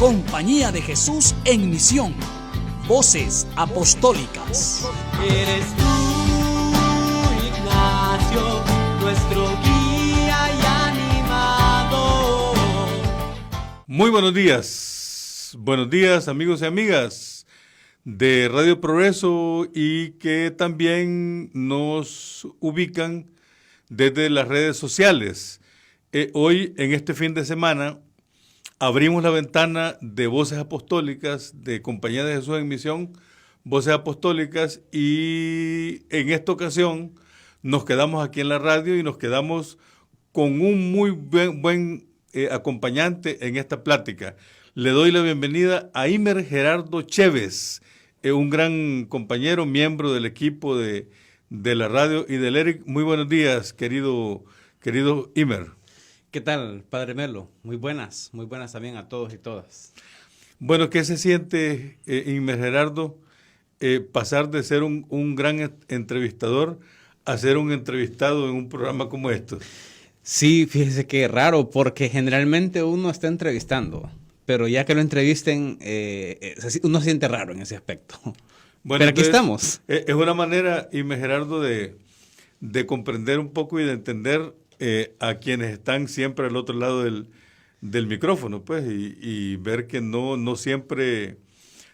Compañía de Jesús en Misión. Voces apostólicas. Eres tú, Ignacio, nuestro guía y animador. Muy buenos días amigos y amigas de Radio Progreso y que también nos ubican desde las redes sociales. Hoy, en este fin de semana, abrimos la ventana de Voces Apostólicas, de Compañía de Jesús en Misión, Voces Apostólicas, y en esta ocasión nos quedamos aquí en la radio y nos quedamos con un muy buen acompañante en esta plática. Le doy la bienvenida a Imer Gerardo Chévez, un gran compañero, miembro del equipo de la radio y del ERIC. Muy buenos días, querido Imer. ¿Qué tal, Padre Melo? Muy buenas también a todos y todas. Bueno, ¿qué se siente, Imer Gerardo, pasar de ser un gran entrevistador a ser un entrevistado en un programa como esto? Sí, fíjese que raro, porque generalmente uno está entrevistando, pero ya que lo entrevisten, uno se siente raro en ese aspecto. Bueno, pero aquí entonces, estamos. Es una manera, Imer Gerardo, de comprender un poco y de entender a quienes están siempre al otro lado del micrófono, pues, y ver que no siempre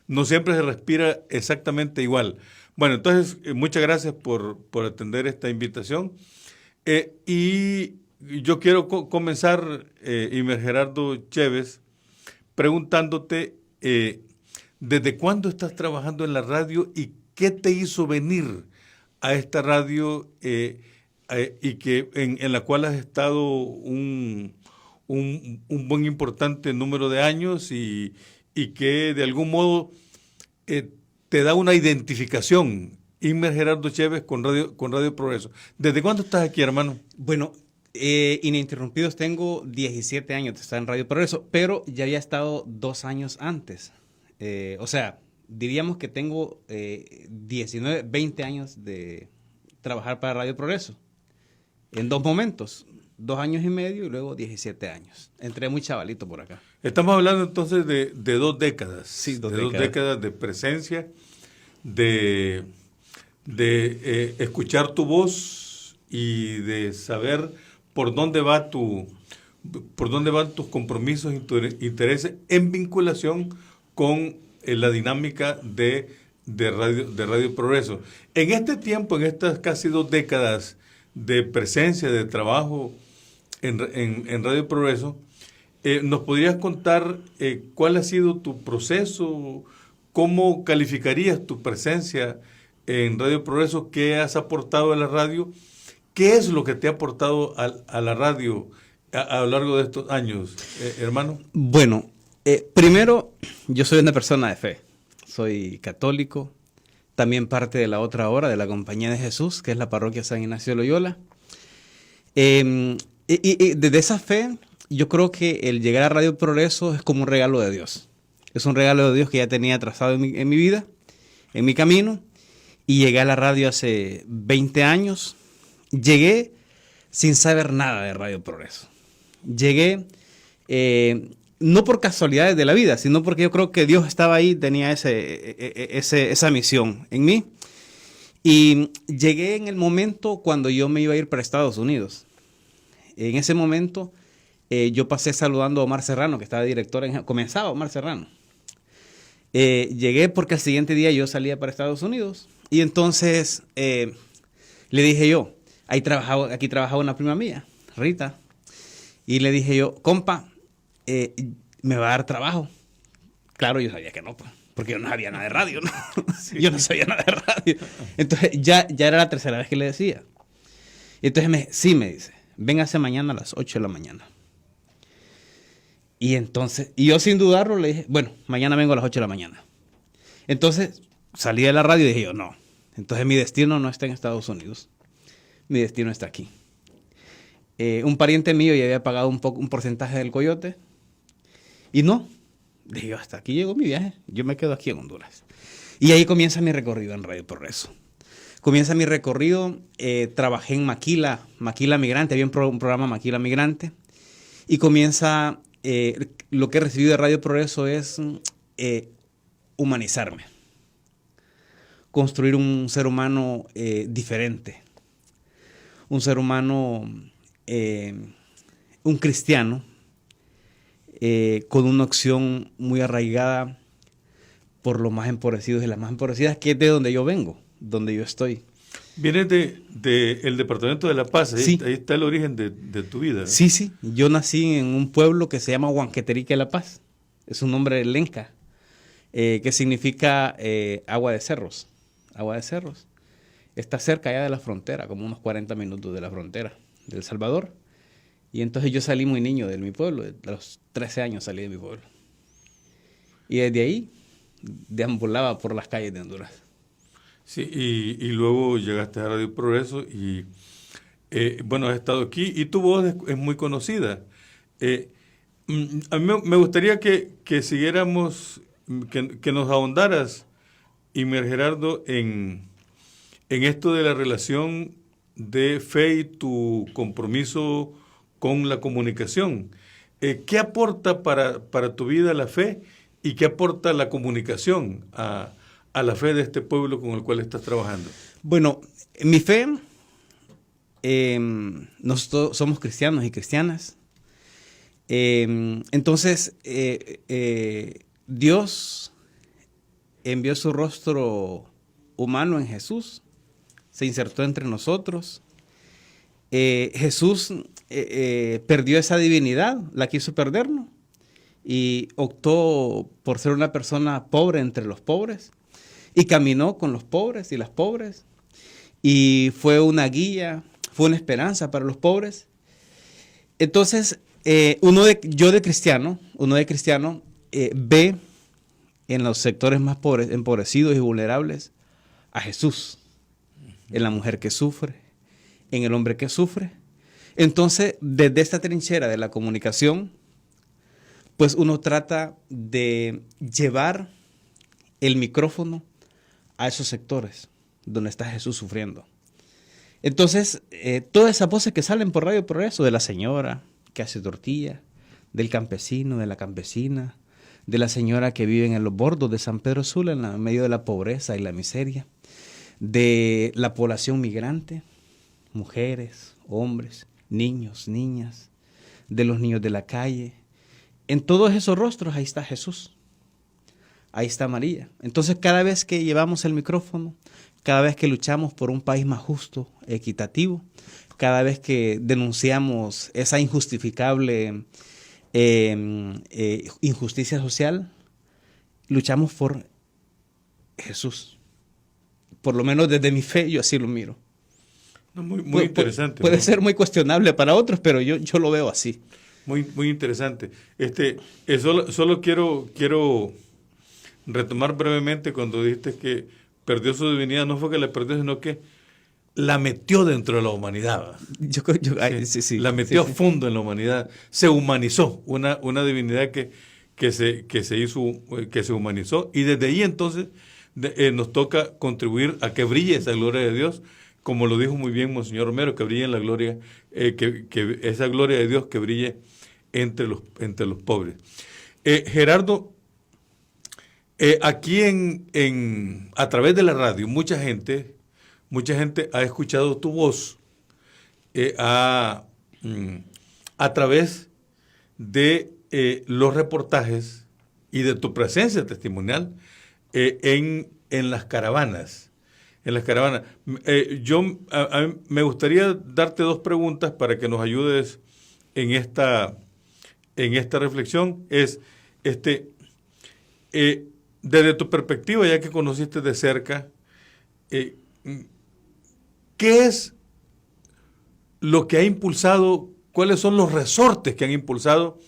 se respira exactamente igual. Bueno, entonces, muchas gracias por atender esta invitación. Y yo quiero comenzar, Imer Gerardo Chévez, preguntándote, ¿desde cuándo estás trabajando en la radio y qué te hizo venir a esta radio y que en la cual has estado un buen importante número de años y que de algún modo te da una identificación, Imer Gerardo Chévez, con Radio Progreso? ¿Desde cuándo estás aquí, hermano? Bueno, ininterrumpidos tengo 17 años de estar en Radio Progreso, pero ya había estado 2 años antes. O sea, diríamos que tengo 19, 20 años de trabajar para Radio Progreso. En 2 momentos, 2 años y medio y luego 17 años. Entré muy chavalito por acá. Estamos hablando entonces de 2 décadas. Sí, 2 décadas. 2 décadas de presencia, de escuchar tu voz y de saber por dónde van tus compromisos y tus intereses en vinculación con la dinámica de Radio Progreso. En este tiempo, en estas casi 2 décadas de presencia, de trabajo en Radio Progreso, ¿nos podrías contar cuál ha sido tu proceso? ¿Cómo calificarías tu presencia en Radio Progreso? ¿Qué has aportado a la radio? ¿Qué es lo que te ha aportado a la radio a lo largo de estos años, hermano? Bueno, primero, yo soy una persona de fe. Soy católico, también parte de la otra hora de la Compañía de Jesús, que es la parroquia San Ignacio de Loyola. Y desde esa fe, yo creo que el llegar a Radio Progreso es como un regalo de Dios. Es un regalo de Dios que ya tenía trazado en mi vida, en mi camino, y llegué a la radio hace 20 años. Llegué sin saber nada de Radio Progreso. Llegué no por casualidades de la vida, sino porque yo creo que Dios estaba ahí, tenía esa misión en mí. Y llegué en el momento cuando yo me iba a ir para Estados Unidos. En ese momento yo pasé saludando a Omar Serrano, que estaba director, comenzaba Omar Serrano. Llegué porque al siguiente día yo salía para Estados Unidos. Y entonces le dije yo, aquí trabajaba una prima mía, Rita. Y le dije yo, compa, ¿me va a dar trabajo? Claro, yo sabía que no, pues, porque yo no sabía nada de radio, ¿no? Sí. Yo no sabía nada de radio. Entonces ya era la 3ª vez que le decía. Y entonces me dice, véngase mañana a las 8 de la mañana. Y yo sin dudarlo le dije, bueno, mañana vengo a las 8 de la mañana. Entonces salí de la radio y dije yo, no. Entonces mi destino no está en Estados Unidos. Mi destino está aquí. Un pariente mío ya había pagado un porcentaje del coyote. Y no. Dije yo, hasta aquí llegó mi viaje. Yo me quedo aquí en Honduras. Y ahí comienza mi recorrido en Radio Progreso. Comienza mi recorrido, trabajé en Maquila Migrante, había un programa Maquila Migrante, y comienza lo que he recibido de Radio Progreso es humanizarme, construir un ser humano diferente, un ser humano, un cristiano, con una acción muy arraigada por los más empobrecidos y las más empobrecidas, que es de donde yo vengo, donde yo estoy. Vienes de el departamento de La Paz, Sí. Ahí está el origen de tu vida. Sí, sí, yo nací en un pueblo que se llama Huanqueterique La Paz, es un nombre lenca, que significa agua de cerros, agua de cerros. Está cerca ya de la frontera, como unos 40 minutos de la frontera de El Salvador. Y entonces yo salí muy niño de mi pueblo, de los 13 años salí de mi pueblo. Y desde ahí deambulaba por las calles de Honduras. Sí, y luego llegaste a Radio Progreso y, bueno, has estado aquí y tu voz es muy conocida. A mí me gustaría que siguiéramos, que nos ahondaras, Imer Gerardo, en esto de la relación de fe y tu compromiso con la comunicación. ¿Qué aporta para tu vida la fe y qué aporta la comunicación a la fe de este pueblo con el cual estás trabajando? Bueno, mi fe, nosotros somos cristianos y cristianas. Entonces, Dios envió su rostro humano en Jesús, se insertó entre nosotros. Jesús perdió esa divinidad, la quiso perdernos y optó por ser una persona pobre entre los pobres y caminó con los pobres y las pobres y fue una guía, fue una esperanza para los pobres. Entonces, uno de cristiano ve en los sectores más pobres, empobrecidos y vulnerables a Jesús, en la mujer que sufre, en el hombre que sufre. Entonces, desde esta trinchera de la comunicación, pues uno trata de llevar el micrófono a esos sectores donde está Jesús sufriendo. Entonces, todas esas voces que salen por Radio Progreso, de la señora que hace tortilla, del campesino, de la campesina, de la señora que vive en los bordos de San Pedro Sula, en medio de la pobreza y la miseria, de la población migrante, mujeres, hombres, niños, niñas, de los niños de la calle. En todos esos rostros ahí está Jesús, ahí está María. Entonces cada vez que llevamos el micrófono, cada vez que luchamos por un país más justo, equitativo, cada vez que denunciamos esa injustificable injusticia social, luchamos por Jesús. Por lo menos desde mi fe yo así lo miro. No, muy interesante. Puede ¿no? ser muy cuestionable para otros, pero yo lo veo así. Muy interesante. Solo quiero retomar brevemente cuando dijiste que perdió su divinidad. No fue que la perdió, sino que la metió dentro de la humanidad. La metió a fondo en la humanidad. Se humanizó. Una divinidad que se humanizó. Y desde ahí entonces nos toca contribuir a que brille esa gloria de Dios, como lo dijo muy bien Monseñor Romero, que brille en la gloria, que esa gloria de Dios que brille entre los pobres. Gerardo, aquí a través de la radio, mucha gente ha escuchado tu voz a través de los reportajes y de tu presencia testimonial en las caravanas. A mí me gustaría darte dos preguntas para que nos ayudes en esta reflexión. Desde tu perspectiva, ya que conociste de cerca, ¿qué es lo que ha impulsado, cuáles son los resortes que han impulsado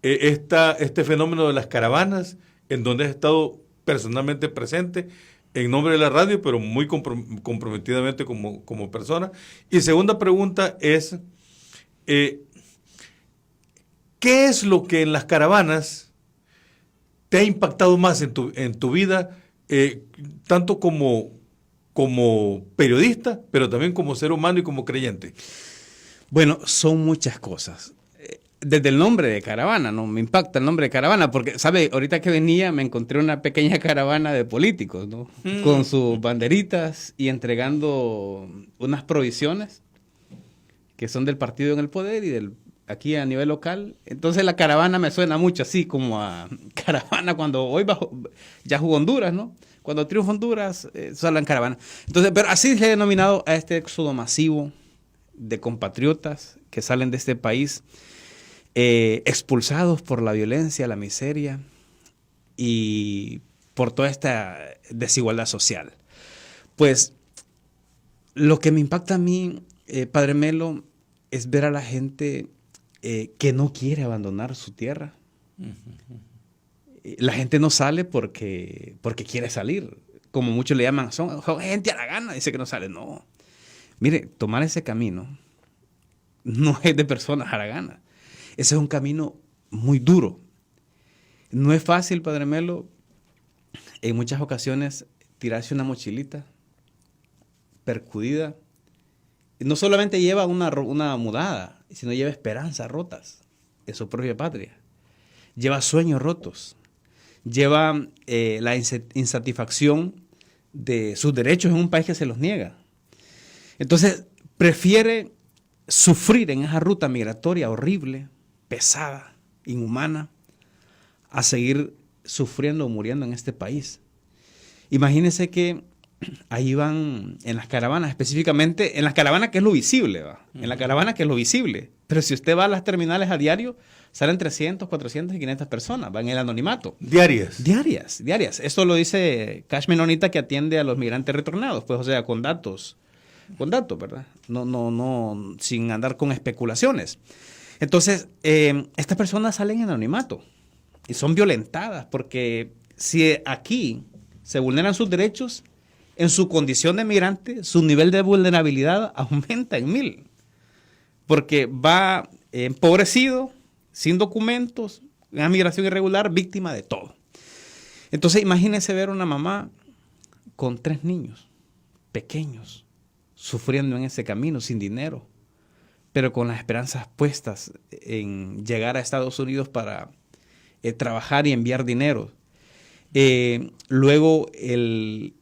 este fenómeno de las caravanas, en donde has estado personalmente presente en nombre de la radio, pero muy comprometidamente como persona? Y segunda pregunta es, ¿qué es lo que en las caravanas te ha impactado más en tu vida, tanto como periodista, pero también como ser humano y como creyente? Bueno, son muchas cosas. desde el nombre de caravana, ¿no? Me impacta el nombre de caravana, porque, ¿sabe? Ahorita que venía me encontré una pequeña caravana de políticos, ¿no? Con sus banderitas y entregando unas provisiones que son del partido en el poder y aquí a nivel local. Entonces la caravana me suena mucho así como a caravana cuando hoy ya jugó Honduras, ¿no? Cuando triunfa Honduras, salen caravana. Entonces, pero así se ha denominado a este éxodo masivo de compatriotas que salen de este país, expulsados por la violencia, la miseria y por toda esta desigualdad social. Pues lo que me impacta a mí, Padre Melo, es ver a la gente que no quiere abandonar su tierra. La gente no sale porque quiere salir, como muchos le llaman, son gente a la gana, dice que no sale. No, mire, tomar ese camino no es de personas a la gana. Ese es un camino muy duro. No es fácil, Padre Melo, en muchas ocasiones tirarse una mochilita percudida. No solamente lleva una mudada, sino lleva esperanzas rotas en su propia patria. Lleva sueños rotos. Lleva la insatisfacción de sus derechos en un país que se los niega. Entonces, prefiere sufrir en esa ruta migratoria horrible, pesada, inhumana, a seguir sufriendo o muriendo en este país. Imagínense que ahí van en las caravanas, específicamente en las caravanas que es lo visible, ¿va? En la caravana que es lo visible. Pero si usted va a las terminales a diario, salen 300, 400 y 500 personas, van en el anonimato. Diarias. Diarias. Esto lo dice Cash Menonita, que atiende a los migrantes retornados, pues, o sea, con datos, ¿verdad? No, sin andar con especulaciones. Entonces, estas personas salen en anonimato y son violentadas porque si aquí se vulneran sus derechos, en su condición de migrante, su nivel de vulnerabilidad aumenta en 1000. Porque va empobrecido, sin documentos, en una migración irregular, víctima de todo. Entonces, imagínense ver una mamá con 3 niños pequeños, sufriendo en ese camino, sin dinero, pero con las esperanzas puestas en llegar a Estados Unidos para trabajar y enviar dinero. Luego el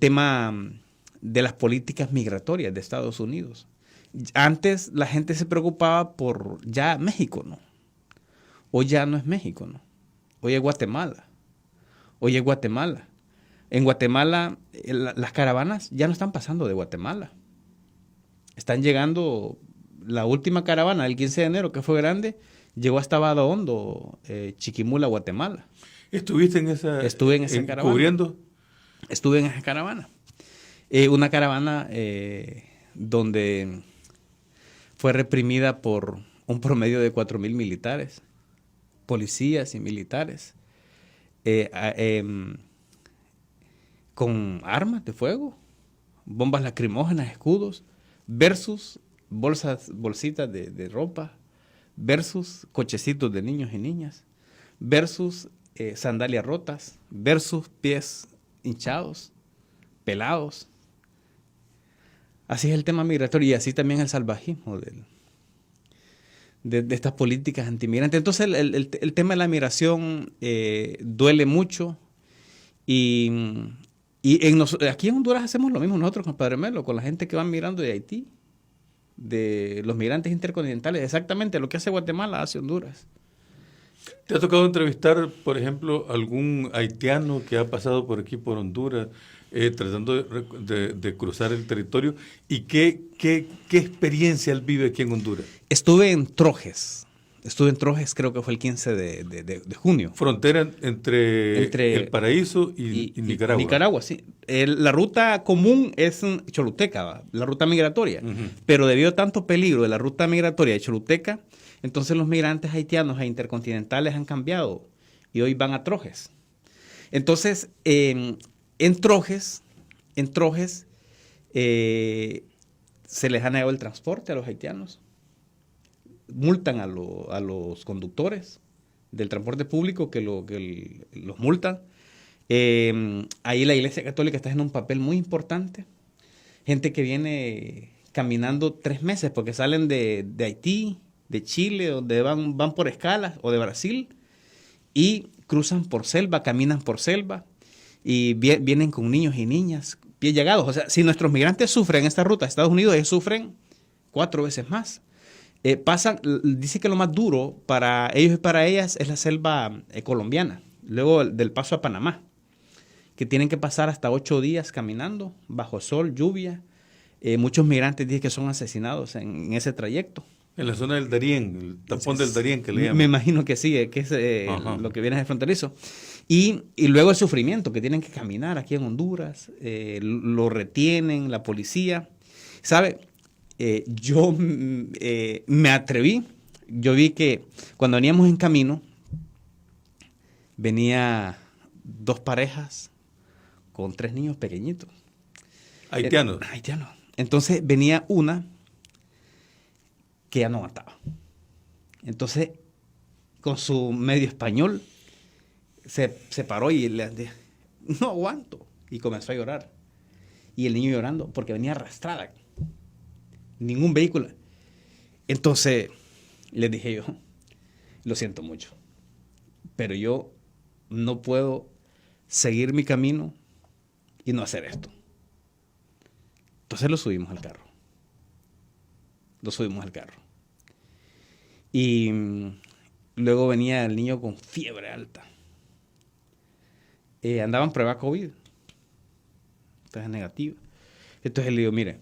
tema de las políticas migratorias de Estados Unidos. Antes la gente se preocupaba por ya México, ¿no? Hoy ya no es México, ¿no? Hoy es Guatemala. En Guatemala las caravanas ya no están pasando de Guatemala. Están llegando, la última caravana del 15 de enero, que fue grande, llegó hasta Vado Hondo, Chiquimula, Guatemala. ¿Estuviste en esa? Estuve en esa caravana. ¿Cubriendo? Estuve en esa caravana. Una caravana donde fue reprimida por un promedio de 4,000 militares, policías y militares, con armas de fuego, bombas lacrimógenas, escudos, versus bolsitas de ropa, versus cochecitos de niños y niñas, versus sandalias rotas, versus pies hinchados, pelados. Así es el tema migratorio y así también el salvajismo de estas políticas antimigrantes. Entonces el tema de la migración duele mucho y aquí en Honduras hacemos lo mismo nosotros con Padre Melo, con la gente que va migrando de Haití, de los migrantes intercontinentales, exactamente lo que hace Guatemala hace Honduras. ¿Te ha tocado entrevistar, por ejemplo, algún haitiano que ha pasado por aquí, por Honduras, tratando de cruzar el territorio? ¿Y qué experiencia él vive aquí en Honduras? Estuve en Trojes, creo que fue el 15 de junio. Frontera entre El Paraíso y Nicaragua. Nicaragua, sí. La ruta común es Choluteca, la ruta migratoria. Pero debido a tanto peligro de la ruta migratoria de Choluteca, entonces los migrantes haitianos e intercontinentales han cambiado y hoy van a Trojes. Entonces, en Trojes se les ha negado el transporte a los haitianos. Multan a los conductores del transporte público que los multan. Ahí la Iglesia Católica está haciendo un papel muy importante. Gente que viene caminando 3 meses porque salen de Haití de Chile, donde van por escalas, o de Brasil, y cruzan por selva, caminan por selva, y vienen con niños y niñas, bien llegados. O sea, si nuestros migrantes sufren esta ruta a Estados Unidos, ellos sufren 4 veces más. Dice que lo más duro para ellos y para ellas es la selva colombiana, luego del paso a Panamá, que tienen que pasar hasta 8 días caminando, bajo sol, lluvia. Muchos migrantes dicen que son asesinados en ese trayecto. En la zona del Darién, el tapón del Darién que le llaman. Me imagino que sí, que es lo que viene de fronterizo. Y luego el sufrimiento, que tienen que caminar aquí en Honduras, lo retienen, la policía. ¿Sabe? Yo me atreví, yo vi que cuando veníamos en camino, venía 2 parejas con 3 niños pequeñitos. Haitianos. Haitianos. Entonces venía una que ya no aguantaba. Entonces, con su medio español, se paró y le dije, no aguanto. Y comenzó a llorar. Y el niño llorando porque venía arrastrada. Ningún vehículo. Entonces, les dije yo, lo siento mucho, pero yo no puedo seguir mi camino y no hacer esto. Entonces lo subimos al carro. Y luego venía el niño con fiebre alta. Andaba en prueba COVID. Entonces negativa. Entonces le digo, mire,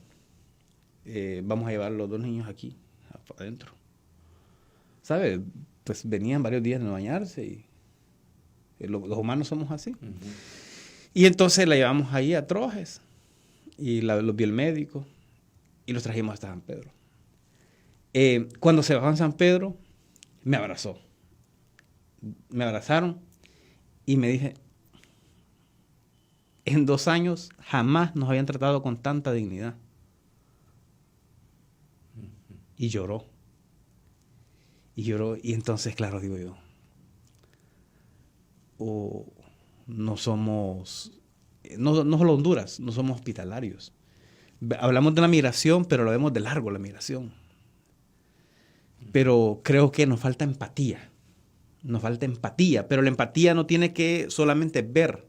vamos a llevar los 2 niños aquí, adentro. ¿Sabe? Pues venían varios días de no bañarse y los humanos somos así. Uh-huh. Y entonces la llevamos ahí a Trojes y los vio el médico y los trajimos hasta San Pedro. Cuando se bajó en San Pedro, me abrazó. Me abrazaron y me dije, en 2 años jamás nos habían tratado con tanta dignidad. Y lloró. Y entonces, claro, digo yo, no somos, no solo Honduras, no somos hospitalarios. Hablamos de la migración, pero lo vemos de largo la migración. Pero creo que nos falta empatía. Pero la empatía no tiene que solamente ver,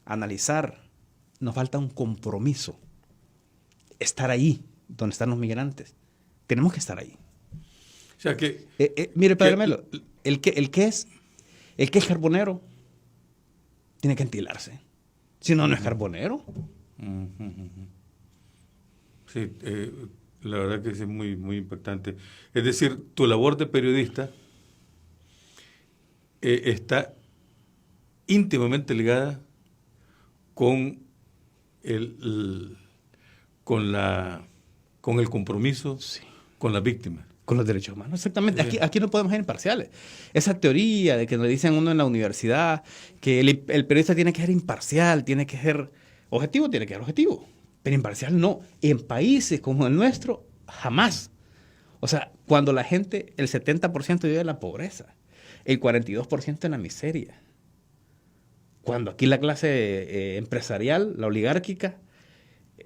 analizar. Nos falta un compromiso. Estar ahí, donde están los migrantes. Tenemos que estar ahí. O sea que... mire, Padre Melo, el que es carbonero tiene que entilarse. Si no, no es carbonero. Sí, la verdad que es muy, muy impactante. Es decir, tu labor de periodista está íntimamente ligada con el compromiso, sí, con las víctimas. Con los derechos humanos, exactamente. Sí. Aquí no podemos ser imparciales. Esa teoría de que nos dicen uno en la universidad que el periodista tiene que ser imparcial, tiene que ser objetivo, pero imparcial no. En países como el nuestro, jamás. O sea, cuando la gente, el 70% vive en la pobreza, el 42% en la miseria. Cuando aquí la clase empresarial, la oligárquica,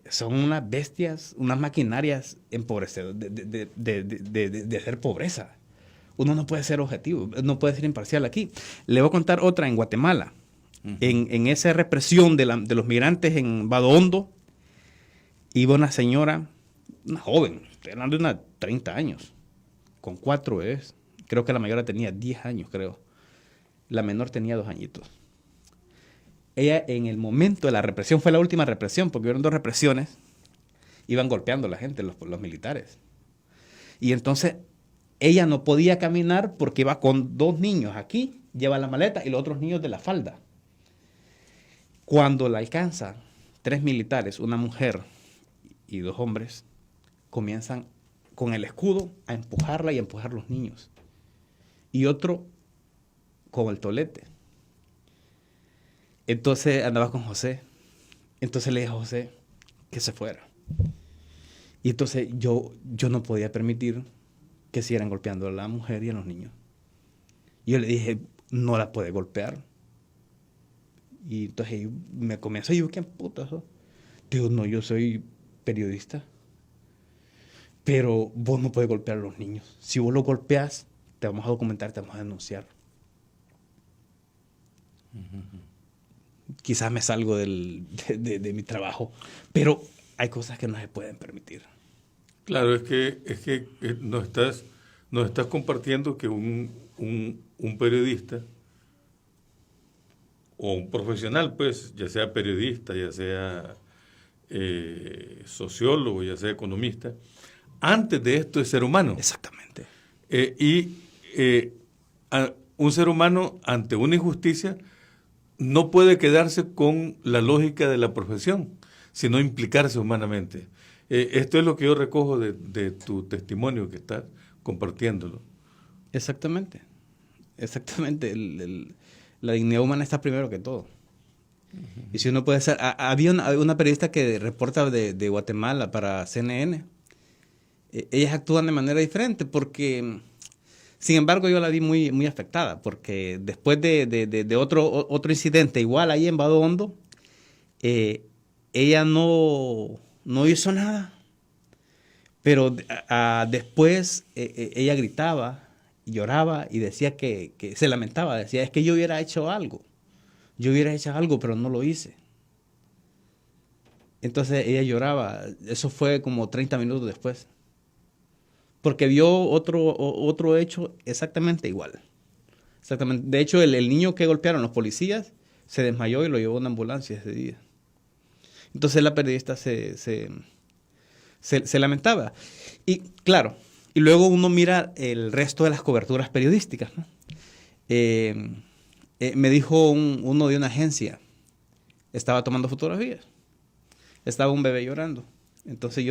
son unas bestias, unas maquinarias empobrecedoras de hacer pobreza. Uno no puede ser objetivo, no puede ser imparcial aquí. Le voy a contar otra en Guatemala. Uh-huh. En esa represión de los migrantes en Vado Hondo, iba una señora, una joven, hablando de unos 30 años, con 4 bebés. Creo que la mayor tenía 10 años, creo. La menor tenía 2 añitos. Ella, en el momento de la represión, fue la última represión, porque hubieron 2 represiones, iban golpeando a la gente, los militares. Y entonces, ella no podía caminar porque iba con 2 niños aquí, lleva la maleta y los otros niños de la falda. Cuando la alcanzan 3 militares, una mujer y 2 hombres, comienzan con el escudo a empujarla y a empujar los niños. Y otro con el tolete. Entonces andaba con José. Entonces le dije a José que se fuera. Y entonces yo no podía permitir que siguieran golpeando a la mujer y a los niños. Y yo le dije, no la puede golpear. Y entonces me comenzó, yo, ¿qué puta? Digo, no, yo soy periodista. pero vos no puedes golpear a los niños. Si vos los golpeas, te vamos a documentar, te vamos a denunciar. Quizás me salgo de mi trabajo, pero hay cosas que no se pueden permitir. Claro, es que nos estás compartiendo que un periodista o un profesional, pues, ya sea periodista, ya sea sociólogo, ya sea economista, antes de esto es ser humano. Exactamente. Un ser humano ante una injusticia no puede quedarse con la lógica de la profesión, sino implicarse humanamente. Esto es lo que yo recojo de tu testimonio que estás compartiéndolo. Exactamente. Exactamente. La dignidad humana está primero que todo. Uh-huh. Y si uno puede ser... Había una periodista que reporta de Guatemala para CNN. Ellas actúan de manera diferente porque... Sin embargo, yo la vi muy, muy afectada porque después de otro incidente igual ahí en Vado Hondo, ella no hizo nada. Pero después ella gritaba, lloraba y decía que se lamentaba. Decía, es que yo hubiera hecho algo. Yo hubiera hecho algo, pero no lo hice. Entonces ella lloraba. Eso fue como 30 minutos después. Porque vio otro hecho exactamente igual. Exactamente. De hecho, el niño que golpearon los policías se desmayó y lo llevó a una ambulancia ese día. Entonces la periodista se lamentaba. Y claro, y luego uno mira el resto de las coberturas periodísticas, ¿no? Me dijo uno de una agencia, estaba tomando fotografías, estaba un bebé llorando. Entonces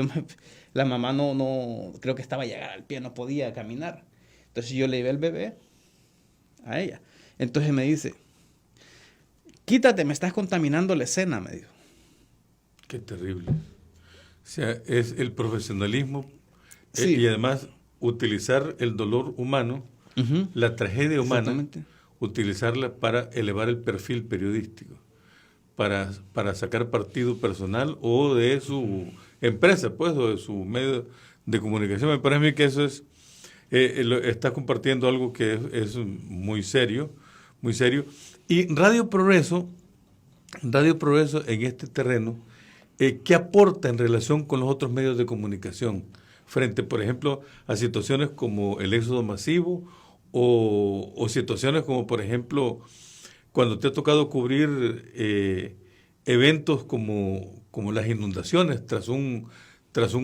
la mamá no creo que estaba llegada al pie, no podía caminar. Entonces yo le llevé el bebé a ella. Entonces me dice, quítate, me estás contaminando la escena, me dijo. Qué terrible. O sea, es el profesionalismo Sí. Y además utilizar el dolor humano, uh-huh, la tragedia humana, utilizarla para elevar el perfil periodístico, para sacar partido personal o de su empresa, pues, o de su medio de comunicación. Me parece a mí que eso es, está compartiendo algo que es muy serio, muy serio. Y Radio Progreso en este terreno, ¿qué aporta en relación con los otros medios de comunicación? Frente, por ejemplo, a situaciones como el éxodo masivo o situaciones como, por ejemplo, cuando te ha tocado cubrir eventos como las inundaciones tras un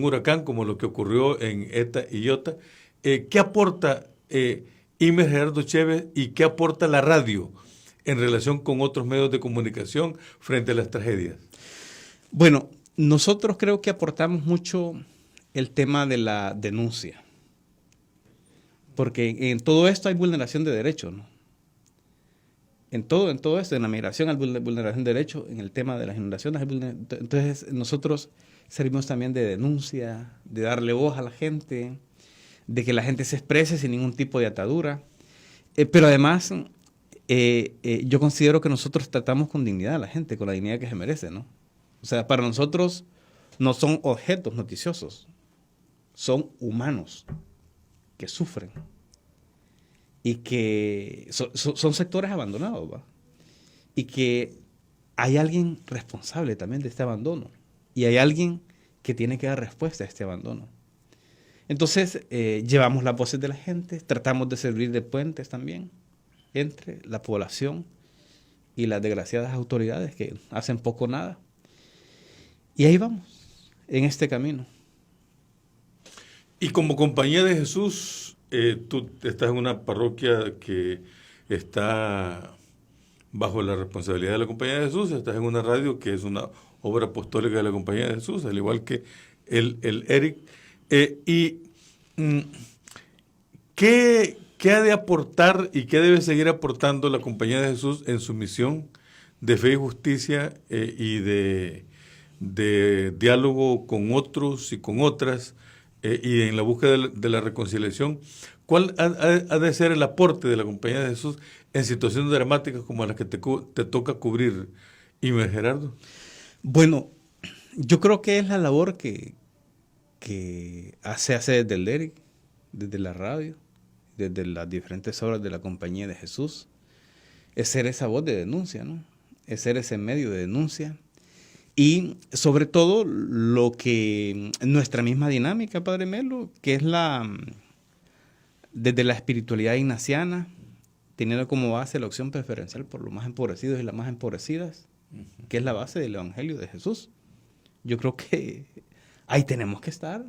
huracán, como lo que ocurrió en Eta y Iota. ¿Qué aporta Imer Gerardo Chévez y qué aporta la radio en relación con otros medios de comunicación frente a las tragedias? Bueno, nosotros creo que aportamos mucho el tema de la denuncia, porque en todo esto hay vulneración de derechos, ¿no? En todo esto, en la migración hay vulneración de derechos, en el tema de las inundaciones hay vulneración. Entonces nosotros servimos también de denuncia, de darle voz a la gente, de que la gente se exprese sin ningún tipo de atadura. Pero además, yo considero que nosotros tratamos con dignidad a la gente, con la dignidad que se merece, ¿no? O sea, para nosotros no son objetos noticiosos, son humanos que sufren y que son sectores abandonados, ¿va? Y que hay alguien responsable también de este abandono y hay alguien que tiene que dar respuesta a este abandono. Entonces, llevamos las voces de la gente, tratamos de servir de puentes también entre la población y las desgraciadas autoridades que hacen poco o nada. Y ahí vamos, en este camino. Y como Compañía de Jesús, tú estás en una parroquia que está bajo la responsabilidad de la Compañía de Jesús, estás en una radio que es una obra apostólica de la Compañía de Jesús, al igual que el Eric. ¿Qué ha de aportar y qué debe seguir aportando la Compañía de Jesús en su misión de fe y justicia y de diálogo con otros y con otras y en la búsqueda de la reconciliación? ¿Cuál ha de ser el aporte de la Compañía de Jesús en situaciones dramáticas como las que te toca cubrir, Imer Gerardo? Bueno, yo creo que es la labor que que se hace desde el DERIC, desde la radio, desde las diferentes obras de la Compañía de Jesús, es ser esa voz de denuncia, ¿no? Es ser ese medio de denuncia. Y sobre todo lo que nuestra misma dinámica, Padre Melo, que es desde la espiritualidad ignaciana, teniendo como base la opción preferencial por los más empobrecidos y las más empobrecidas, que es la base del Evangelio de Jesús. Yo creo que ahí tenemos que estar.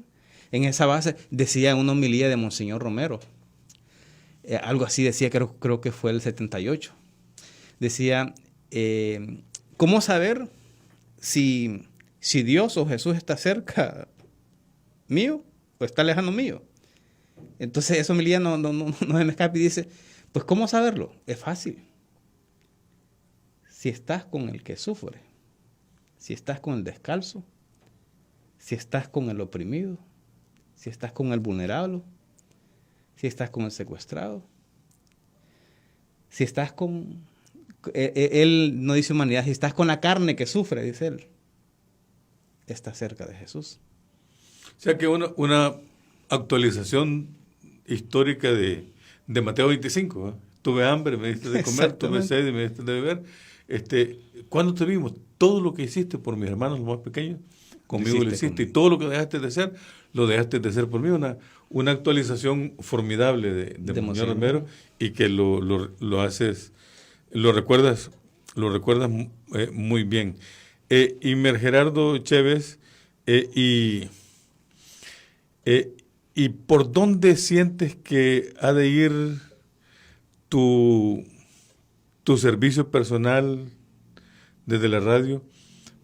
En esa base, decía una homilía de Monseñor Romero, algo así decía, creo que fue el 78. Decía, ¿cómo saber si Dios o Jesús está cerca mío o está lejano mío? Entonces esa homilía no se me escapa y dice, pues ¿cómo saberlo? Es fácil. Si estás con el que sufre, si estás con el descalzo, si estás con el oprimido, si estás con el vulnerable, si estás con el secuestrado, si estás con... Él no dice humanidad, si estás con la carne que sufre, dice él, estás cerca de Jesús. O sea que una actualización histórica de Mateo 25, ¿eh? Tuve hambre, me diste de comer, tuve sed y me diste de beber. ¿Cuándo te vimos? Todo lo que hiciste por mis hermanos los más pequeños, conmigo lo hiciste. Y todo lo que dejaste de hacer, lo dejaste de hacer por mí. Una actualización formidable de Monseñor Romero, y que lo haces, lo recuerdas muy bien. Imer Gerardo Chévez, ¿y por dónde sientes que ha de ir tu servicio personal desde la radio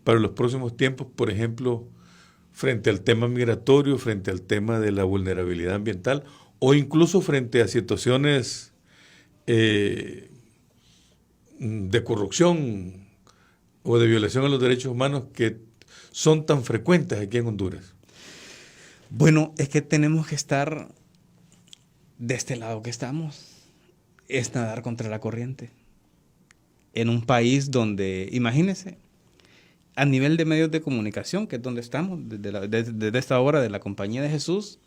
para los próximos tiempos, por ejemplo, frente al tema migratorio, frente al tema de la vulnerabilidad ambiental, o incluso frente a situaciones de corrupción o de violación a los derechos humanos que son tan frecuentes aquí en Honduras? Bueno, es que tenemos que estar de este lado que estamos. Es nadar contra la corriente. En un país donde, imagínense, a nivel de medios de comunicación, que es donde estamos, desde esta hora de la Compañía de Jesús,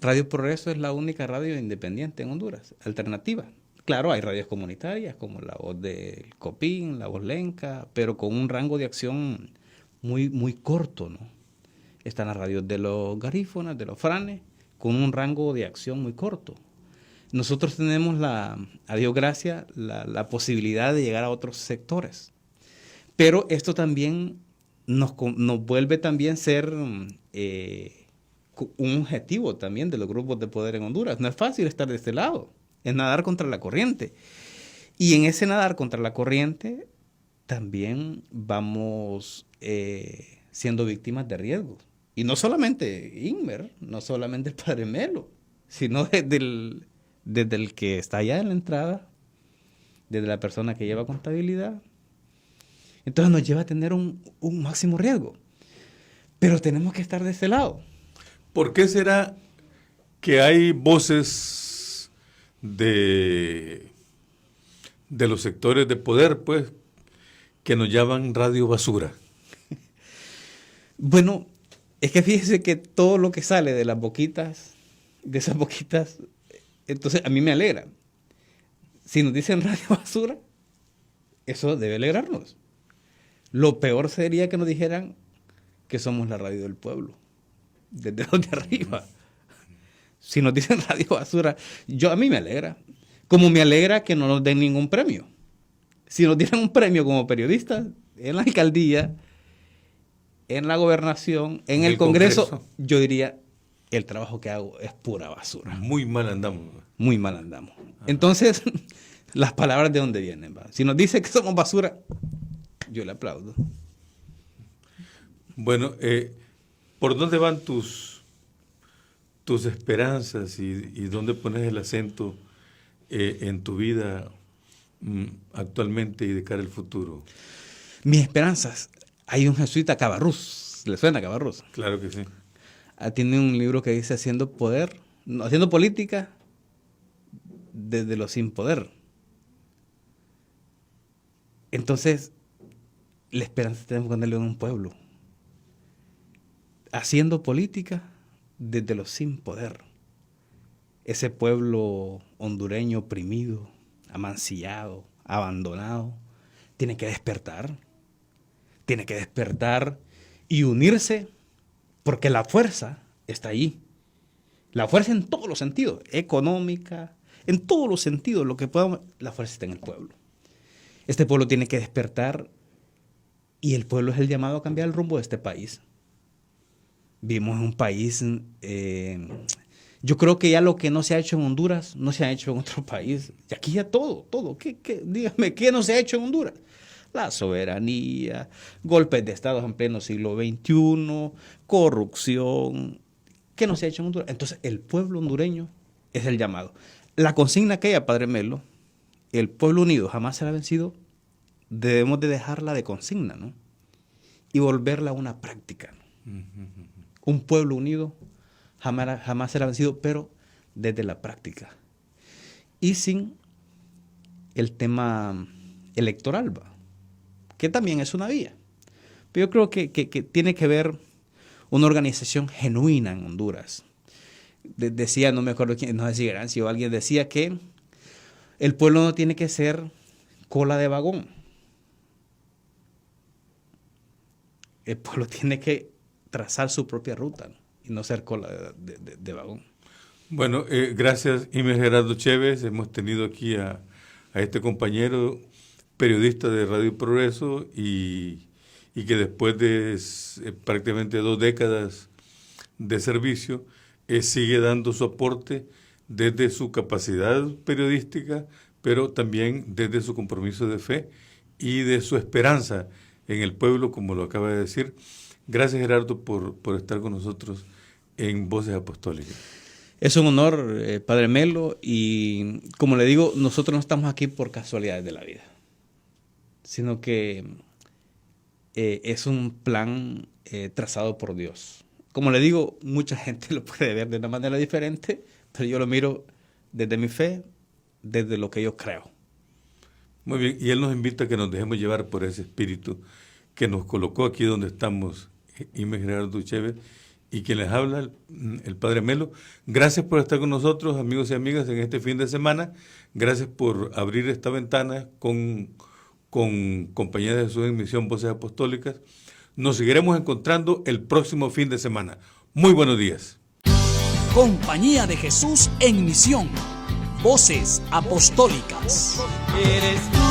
Radio Progreso es la única radio independiente en Honduras, alternativa. Claro, hay radios comunitarias como La Voz del Copín, La Voz Lenca, pero con un rango de acción muy, muy corto, ¿no? Están las radios de los garífonas, de los franes, con un rango de acción muy corto. Nosotros tenemos, a Dios gracias, la posibilidad de llegar a otros sectores. Pero esto también nos vuelve también ser un objetivo también de los grupos de poder en Honduras. No es fácil estar de este lado, es nadar contra la corriente. Y en ese nadar contra la corriente también vamos siendo víctimas de riesgos. Y no solamente Inmer, no solamente el Padre Melo, sino desde el que está allá en la entrada, desde la persona que lleva contabilidad. Entonces nos lleva a tener un máximo riesgo. Pero tenemos que estar de ese lado. ¿Por qué será que hay voces de los sectores de poder, pues, que nos llaman radio basura? Bueno, es que fíjese que todo lo que sale de las boquitas, de esas boquitas, entonces a mí me alegra. Si nos dicen radio basura, eso debe alegrarnos. Lo peor sería que nos dijeran que somos la radio del pueblo, desde los de arriba. Si nos dicen radio basura, a mí me alegra. Como me alegra que no nos den ningún premio. Si nos dieran un premio como periodistas en la alcaldía, en la gobernación, en el Congreso, yo diría, el trabajo que hago es pura basura. Muy mal andamos. Muy mal andamos. Entonces, las palabras de dónde vienen, ¿va? Si nos dice que somos basura, yo le aplaudo. Bueno, ¿por dónde van tus esperanzas y dónde pones el acento en tu vida actualmente y de cara al futuro? Mis esperanzas. Hay un jesuita, Cabarrús. ¿Le suena Cabarrús? Claro que sí. Tiene un libro que dice haciendo política desde lo sin poder. Entonces, la esperanza tenemos que ponerle en un pueblo. Haciendo política desde los sin poder. Ese pueblo hondureño oprimido, amancillado, abandonado, tiene que despertar. Tiene que despertar y unirse, porque la fuerza está ahí. La fuerza en todos los sentidos, económica, en todos los sentidos, lo que podamos, la fuerza está en el pueblo. Este pueblo tiene que despertar y el pueblo es el llamado a cambiar el rumbo de este país. Vivimos en un país, yo creo que ya lo que no se ha hecho en Honduras, no se ha hecho en otro país. Y aquí ya todo. Dígame, ¿qué no se ha hecho en Honduras? La soberanía, golpes de Estado en pleno siglo XXI, corrupción. ¿Qué no se ha hecho en Honduras? Entonces, el pueblo hondureño es el llamado. La consigna aquella, Padre Melo, el pueblo unido jamás será vencido, debemos de dejarla de consigna, ¿no? Y volverla a una práctica, ¿no? Un pueblo unido jamás será vencido, pero desde la práctica. Y sin el tema electoral, ¿va? Que también es una vía. Pero yo creo que tiene que ver una organización genuina en Honduras. Decía, no me acuerdo quién, no sé si Granci o alguien decía que el pueblo no tiene que ser cola de vagón. El pueblo tiene que trazar su propia ruta, ¿no? Y no ser cola de vagón. Bueno, gracias, Imer Gerardo Chévez. Hemos tenido aquí a este compañero periodista de Radio Progreso y que después de prácticamente 2 décadas de servicio sigue dando su aporte desde su capacidad periodística, pero también desde su compromiso de fe y de su esperanza en el pueblo, como lo acaba de decir. Gracias, Gerardo, por estar con nosotros en Voces Apostólicas. Es un honor, Padre Melo, y como le digo, nosotros no estamos aquí por casualidades de la vida, sino que es un plan trazado por Dios. Como le digo, mucha gente lo puede ver de una manera diferente, pero yo lo miro desde mi fe, desde lo que yo creo. Muy bien, y Él nos invita a que nos dejemos llevar por ese espíritu que nos colocó aquí donde estamos, Imer Gerardo Chévez, y quien les habla, el Padre Melo. Gracias por estar con nosotros, amigos y amigas, en este fin de semana. Gracias por abrir esta ventana con Compañía de Jesús en Misión Voces Apostólicas. Nos seguiremos encontrando el próximo fin de semana. Muy buenos días. Compañía de Jesús en Misión. Voces Apostólicas. Eres tú